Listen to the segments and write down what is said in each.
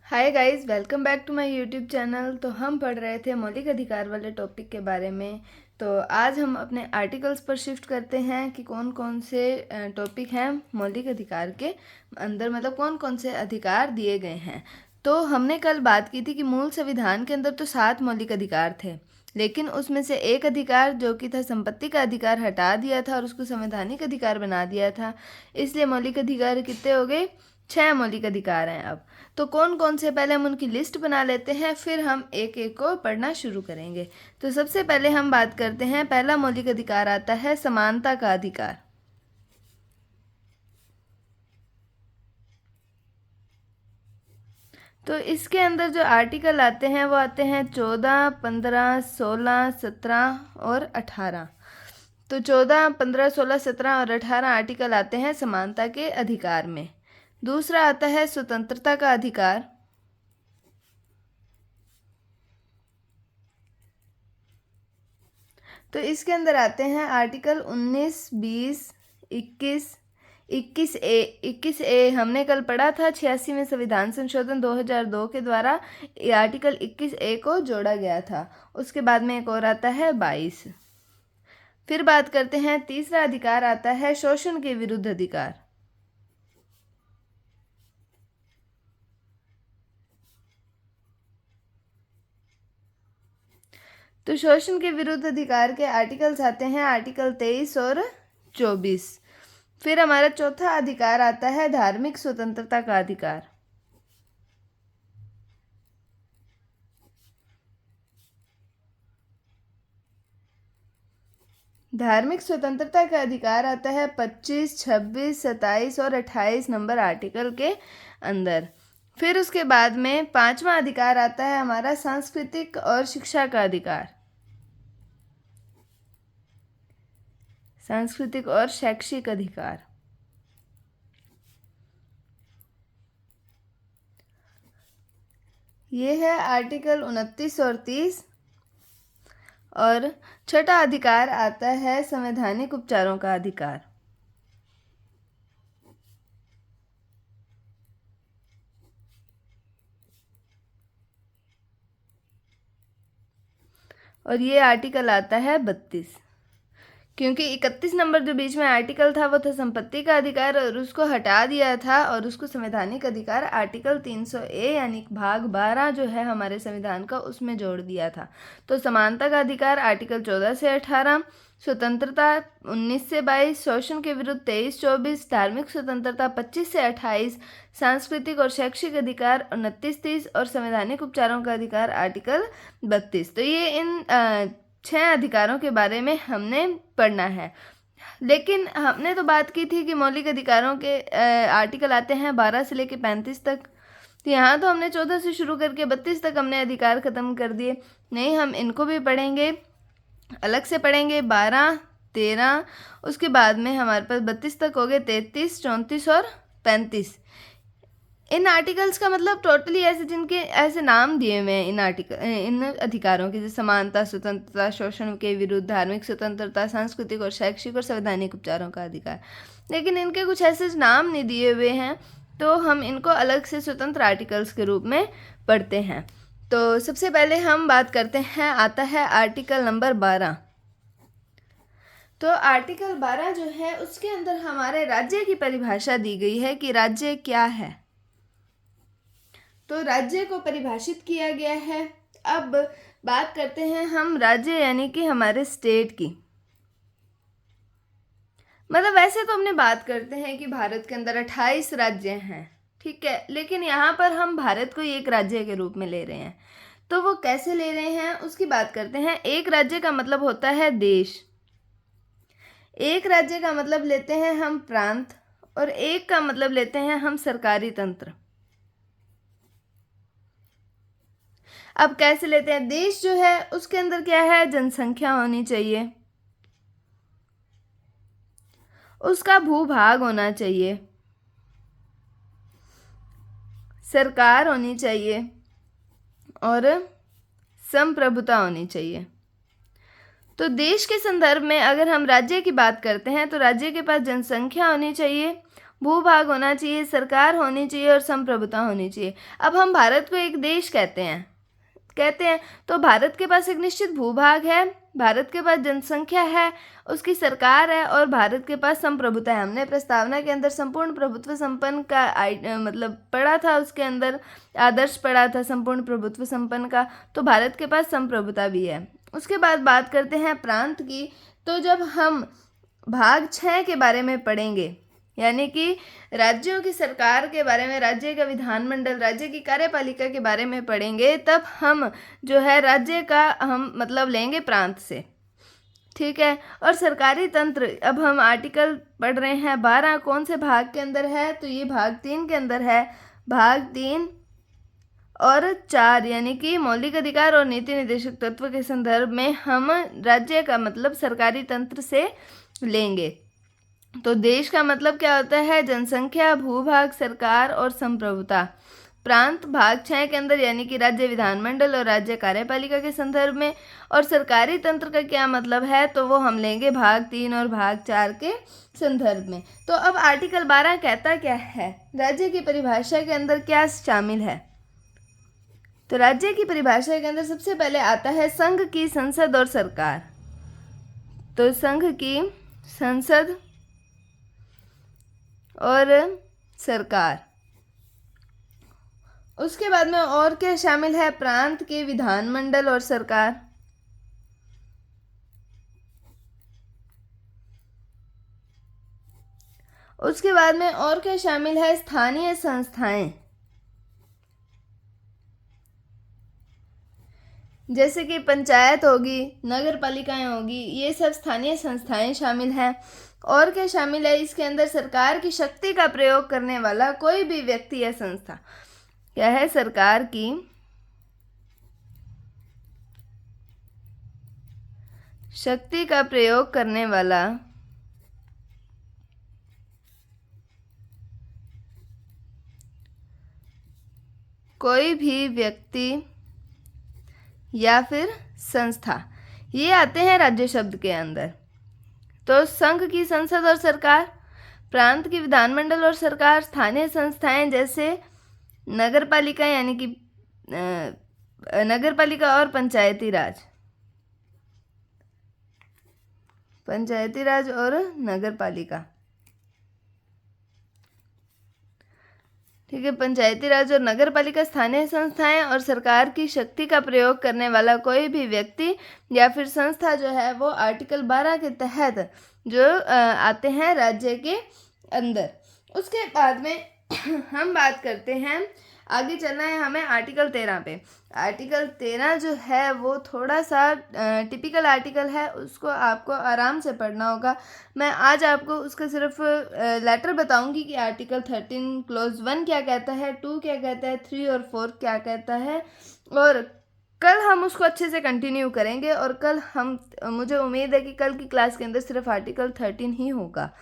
Hi guys, welcome back to my YouTube channel. तो हम पढ़ रहे थे मौलिक अधिकार वाले टॉपिक के बारे में। तो आज हम अपने आर्टिकल्स पर शिफ्ट करते हैं कि कौन कौन से टॉपिक हैं मौलिक अधिकार के अंदर, मतलब कौन कौन से अधिकार दिए गए हैं। तो हमने कल बात की थी कि मूल संविधान के अंदर तो 7 मौलिक अधिकार थे, लेकिन उसमें से एक अधिकार जो कि था संपत्ति का अधिकार हटा दिया था और उसको संवैधानिक अधिकार बना दिया था। इसलिए मौलिक अधिकार कितने हो गए? 6 मौलिक अधिकार हैं अब। तो कौन कौन से, पहले हम उनकी लिस्ट बना लेते हैं, फिर हम एक एक को पढ़ना शुरू करेंगे। तो सबसे पहले हम बात करते हैं, पहला मौलिक अधिकार आता है समानता का अधिकार। तो इसके अंदर जो आर्टिकल आते हैं वो आते हैं 14, 15, 16, 17 और 18। तो 14, 15, 16, 17 और 18 आर्टिकल आते हैं समानता के अधिकार में। दूसरा आता है स्वतंत्रता का अधिकार। तो इसके अंदर आते हैं आर्टिकल 19, 20, 21, 21 ए हमने कल पढ़ा था 86वें संविधान संशोधन 2002 के द्वारा ये आर्टिकल 21 ए को जोड़ा गया था। उसके बाद में एक और आता है 22। फिर बात करते हैं, तीसरा अधिकार आता है शोषण के विरुद्ध अधिकार। तो शोषण के विरुद्ध अधिकार के आर्टिकल्स आते हैं आर्टिकल 23 और 24। फिर हमारा चौथा अधिकार आता है धार्मिक स्वतंत्रता का अधिकार। धार्मिक स्वतंत्रता का अधिकार आता है 25, 26, 27 और 28 नंबर आर्टिकल के अंदर। फिर उसके बाद में पांचवा अधिकार आता है हमारा सांस्कृतिक और शिक्षा का अधिकार। सांस्कृतिक और शैक्षिक अधिकार। ये है आर्टिकल 29 और 30। और छठा अधिकार आता है संवैधानिक उपचारों का अधिकार। और ये आर्टिकल आता है 32, क्योंकि 31 नंबर जो बीच में आर्टिकल था वो था संपत्ति का अधिकार और उसको हटा दिया था और उसको संवैधानिक अधिकार आर्टिकल 300 ए यानी भाग 12 जो है हमारे संविधान का उसमें जोड़ दिया था। तो समानता का अधिकार आर्टिकल 14 से 18, स्वतंत्रता 19 से 22, शोषण के विरुद्ध 23, 24, धार्मिक स्वतंत्रता 25 से 28, सांस्कृतिक और शैक्षिक अधिकार 29, 30 और संवैधानिक उपचारों का अधिकार आर्टिकल 32। तो ये इन 6 अधिकारों के बारे में हमने पढ़ना है। लेकिन हमने तो बात की थी कि मौलिक अधिकारों के आर्टिकल आते हैं 12 से लेकर 35 तक। तो यहाँ तो हमने 14 से शुरू करके 32 तक हमने अधिकार ख़त्म कर दिए। नहीं, हम इनको भी पढ़ेंगे, अलग से पढ़ेंगे। 12, 13, उसके बाद में हमारे पास 32 तक हो गए, 33, 34 और 35। इन आर्टिकल्स का मतलब टोटली ऐसे जिनके ऐसे नाम दिए हुए हैं इन अधिकारों के, जैसे समानता, स्वतंत्रता, शोषण के विरुद्ध, धार्मिक स्वतंत्रता, सांस्कृतिक और शैक्षिक और संवैधानिक उपचारों का अधिकार, लेकिन इनके कुछ ऐसे नाम नहीं दिए हुए हैं, तो हम इनको अलग से स्वतंत्र आर्टिकल्स के रूप में पढ़ते हैं। तो सबसे पहले हम बात करते हैं, आता है आर्टिकल नंबर 12। तो आर्टिकल 12 जो है उसके अंदर हमारे राज्य की परिभाषा दी गई है कि राज्य क्या है। तो राज्य को परिभाषित किया गया है। अब बात करते हैं हम राज्य यानी कि हमारे स्टेट की। मतलब वैसे तो हमने बात करते हैं कि भारत के अंदर 28 राज्य हैं, ठीक है, लेकिन यहाँ पर हम भारत को एक राज्य के रूप में ले रहे हैं। तो वो कैसे ले रहे हैं उसकी बात करते हैं। एक राज्य का मतलब होता है देश, एक राज्य का मतलब लेते हैं हम प्रांत, और एक का मतलब लेते हैं हम सरकारी तंत्र। अब कैसे लेते हैं? देश जो है उसके अंदर क्या है? जनसंख्या होनी चाहिए, उसका भूभाग होना चाहिए, सरकार होनी चाहिए और संप्रभुता होनी चाहिए। तो देश के संदर्भ में अगर हम राज्य की बात करते हैं तो राज्य के पास जनसंख्या होनी चाहिए, भूभाग होना चाहिए, सरकार होनी चाहिए और संप्रभुता होनी चाहिए। अब हम भारत को एक देश कहते हैं तो भारत के पास एक निश्चित भूभाग है, भारत के पास जनसंख्या है, उसकी सरकार है और भारत के पास संप्रभुता है। हमने प्रस्तावना के अंदर संपूर्ण प्रभुत्व संपन्न का मतलब पढ़ा था, उसके अंदर आदर्श पढ़ा था संपूर्ण प्रभुत्व संपन्न का। तो भारत के पास संप्रभुता भी है। उसके बाद बात करते हैं प्रांत की। तो जब हम भाग 6 के बारे में पढ़ेंगे, यानी कि राज्यों की सरकार के बारे में, राज्य का विधानमंडल, राज्य की कार्यपालिका के बारे में पढ़ेंगे, तब हम जो है राज्य का हम मतलब लेंगे प्रांत से, ठीक है। और सरकारी तंत्र, अब हम आर्टिकल पढ़ रहे हैं 12, कौन से भाग के अंदर है, तो ये भाग 3 के अंदर है। भाग 3 और 4 यानी कि मौलिक अधिकार और नीति निर्देशक तत्व के संदर्भ में हम राज्य का मतलब सरकारी तंत्र से लेंगे। तो देश का मतलब क्या होता है, जनसंख्या, भूभाग, सरकार और संप्रभुता। प्रांत भाग 6 के अंदर यानी कि राज्य विधानमंडल और राज्य कार्यपालिका के संदर्भ में। और सरकारी तंत्र का क्या मतलब है, तो वो हम लेंगे भाग 3 और भाग 4 के संदर्भ में। तो अब आर्टिकल 12 कहता क्या है, राज्य की परिभाषा के अंदर क्या शामिल है। तो राज्य की परिभाषा के अंदर सबसे पहले आता है संघ की संसद और सरकार। तो संघ की संसद और सरकार। उसके बाद में और क्या शामिल है, प्रांत के विधानमंडल और सरकार। उसके बाद में और क्या शामिल है, स्थानीय संस्थाएं, जैसे कि पंचायत होगी, नगर पालिकाएं होगी, ये सब स्थानीय संस्थाएं शामिल हैं। और क्या शामिल है इसके अंदर, सरकार की शक्ति का प्रयोग करने वाला कोई भी व्यक्ति या संस्था। क्या है, सरकार की शक्ति का प्रयोग करने वाला कोई भी व्यक्ति या फिर संस्था, ये आते हैं राज्य शब्द के अंदर। तो संघ की संसद और सरकार, प्रांत की विधानमंडल और सरकार, स्थानीय संस्थाएं जैसे नगर पालिका यानी कि नगर पालिका और पंचायती राज और नगर पालिका, ठीक है। पंचायती राज और नगर पालिका, स्थानीय संस्थाएं और सरकार की शक्ति का प्रयोग करने वाला कोई भी व्यक्ति या फिर संस्था जो है वो आर्टिकल 12 के तहत जो आते हैं राज्य के अंदर। उसके बाद में हम बात करते हैं, आगे चलना है हमें आर्टिकल 13 पे। आर्टिकल 13 जो है वो थोड़ा सा टिपिकल आर्टिकल है, उसको आपको आराम से पढ़ना होगा। मैं आज आपको उसका सिर्फ लेटर बताऊंगी कि आर्टिकल 13 क्लॉज 1 क्या कहता है, 2 क्या कहता है, 3 और 4 क्या कहता है। और कल हम उसको अच्छे से कंटिन्यू करेंगे। और कल मुझे उम्मीद है कि कल की क्लास के अंदर सिर्फ आर्टिकल 13 ही होगा।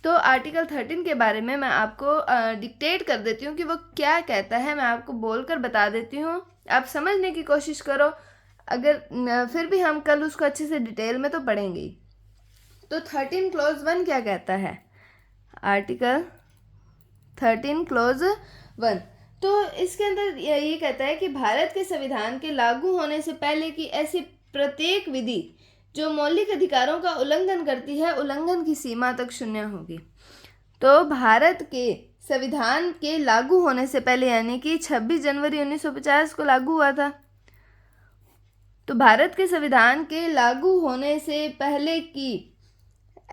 तो आर्टिकल 13 के बारे में मैं आपको डिक्टेट कर देती हूँ कि वो क्या कहता है, मैं आपको बोलकर बता देती हूँ, आप समझने की कोशिश करो। अगर फिर भी हम कल उसको अच्छे से डिटेल में तो पढ़ेंगे। तो 13 क्लॉज 1 क्या कहता है, आर्टिकल 13 क्लॉज 1, तो इसके अंदर ये कहता है कि भारत के संविधान के लागू होने से पहले की ऐसी प्रत्येक विधि जो मौलिक अधिकारों का उल्लंघन करती है, उल्लंघन की सीमा तक शून्य होगी। तो भारत के संविधान के लागू होने से पहले यानी कि 26 जनवरी 1950 को लागू हुआ था। तो भारत के संविधान के लागू होने से पहले की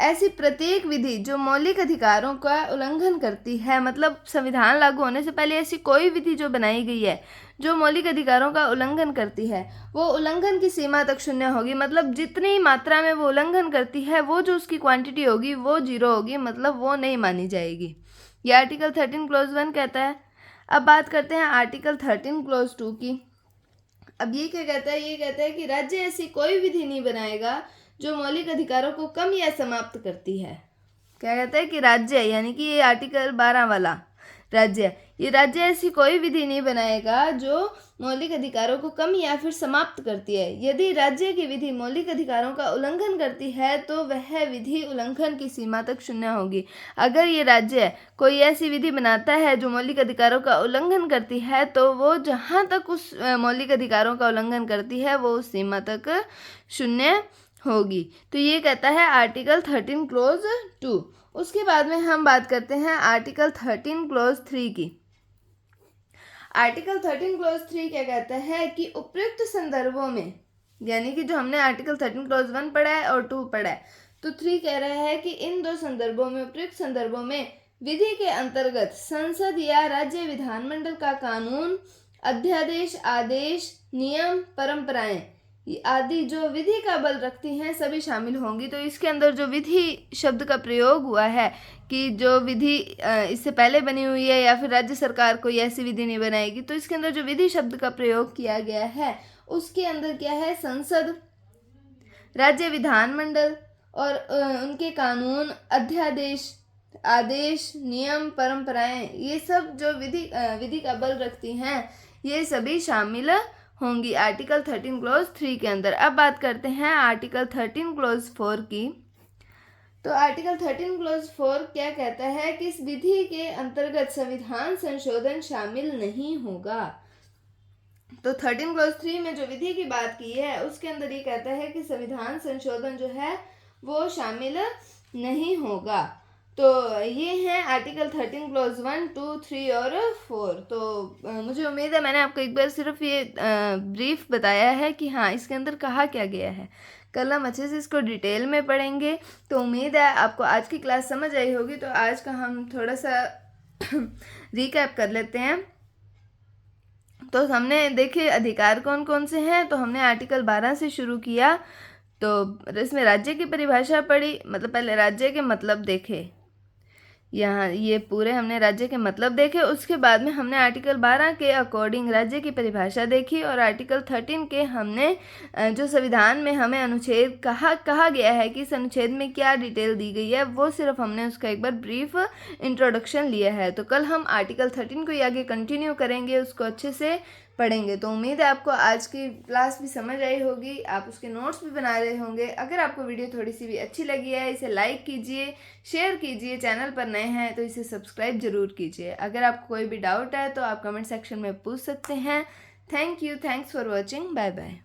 ऐसी प्रत्येक विधि जो मौलिक अधिकारों का उल्लंघन करती है, मतलब संविधान लागू होने से पहले ऐसी कोई विधि जो बनाई गई है जो मौलिक अधिकारों का उल्लंघन करती है, वो उल्लंघन की सीमा तक शून्य होगी। मतलब जितनी मात्रा में वो उल्लंघन करती है, वो जो उसकी क्वांटिटी होगी वो 0 होगी, मतलब वो नहीं मानी जाएगी। ये आर्टिकल 13 क्लॉज 1 कहता है। अब बात करते हैं आर्टिकल 13 क्लॉज 2 की। अब ये क्या कहता है, ये कहता है कि राज्य ऐसी कोई विधि नहीं बनाएगा जो मौलिक अधिकारों को कम या समाप्त करती है। क्या कहता है कि राज्य यानी कि ये आर्टिकल 12 वाला, राज्य, ये राज्य ऐसी कोई विधि नहीं बनाएगा जो मौलिक अधिकारों को कम या फिर समाप्त करती है। यदि राज्य की विधि मौलिक अधिकारों का उल्लंघन करती है तो वह विधि उल्लंघन की सीमा तक शून्य होगी। अगर ये राज्य कोई ऐसी विधि बनाता है जो मौलिक अधिकारों का उल्लंघन करती है तो वो जहाँ तक उस मौलिक अधिकारों का उल्लंघन करती है वो उस सीमा तक शून्य होगी। तो ये कहता है आर्टिकल 13 क्लोज 2। उसके बाद में हम बात करते हैं आर्टिकल 13 क्लोज 3 की। आर्टिकल 13 क्लोज 3 क्या कहता है कि उपयुक्त संदर्भों में, यानी कि जो हमने आर्टिकल 13 क्लोज 1 पढ़ा है और 2 पढ़ा है, तो 3 कह रहा है कि इन दो संदर्भों में, उपयुक्त संदर्भों में विधि के अंतर्गत संसद या राज्य विधानमंडल का कानून, अध्यादेश, आदेश, नियम, परंपराएं आदि जो विधि का बल रखती हैं सभी शामिल होंगी। तो इसके अंदर जो विधि शब्द का प्रयोग हुआ है कि जो विधि इससे पहले बनी हुई है या फिर राज्य सरकार कोई ऐसी विधि नहीं बनाएगी, तो इसके अंदर जो विधि शब्द का प्रयोग किया गया है उसके अंदर क्या है, संसद, राज्य विधानमंडल और उनके कानून, अध्यादेश, आदेश, नियम, परंपराएं, ये सब जो विधि का बल रखती हैं ये सभी शामिल होंगी आर्टिकल 13 क्लोज 3 के अंदर। अब बात करते हैं आर्टिकल 13 क्लोज 4 की। तो आर्टिकल 13 क्लोज 4 क्या कहता है कि इस विधि के अंतर्गत संविधान संशोधन शामिल नहीं होगा। तो 13 क्लोज 3 में जो विधि की बात की है उसके अंदर ये कहता है कि संविधान संशोधन जो है वो शामिल नहीं होगा। तो ये हैं आर्टिकल 13 क्लोज 1, 2, 3 और 4। तो मुझे उम्मीद है मैंने आपको एक बार सिर्फ ये ब्रीफ बताया है कि हाँ इसके अंदर कहा क्या गया है। कल हम अच्छे से इसको डिटेल में पढ़ेंगे। तो उम्मीद है आपको आज की क्लास समझ आई होगी। तो आज का हम थोड़ा सा रिकैप कर लेते हैं। तो हमने देखे अधिकार कौन कौन से हैं। तो हमने आर्टिकल 12 से शुरू किया। तो इसमें राज्य की परिभाषा पढ़ी, मतलब पहले राज्य के मतलब देखे, यहाँ ये पूरे हमने राज्य के मतलब देखे। उसके बाद में हमने आर्टिकल 12 के अकॉर्डिंग राज्य की परिभाषा देखी और आर्टिकल 13 के हमने जो संविधान में हमें अनुच्छेद कहा गया है कि इस अनुच्छेद में क्या डिटेल दी गई है वो सिर्फ हमने उसका एक बार ब्रीफ इंट्रोडक्शन लिया है। तो कल हम आर्टिकल 13 को ही आगे कंटिन्यू करेंगे, उसको अच्छे से पढ़ेंगे। तो उम्मीद है आपको आज की क्लास भी समझ आई होगी, आप उसके नोट्स भी बना रहे होंगे। अगर आपको वीडियो थोड़ी सी भी अच्छी लगी है इसे लाइक कीजिए, शेयर कीजिए, चैनल पर नए हैं तो इसे सब्सक्राइब जरूर कीजिए। अगर आपको कोई भी डाउट है तो आप कमेंट सेक्शन में पूछ सकते हैं। Thank you, thanks for watching, bye bye.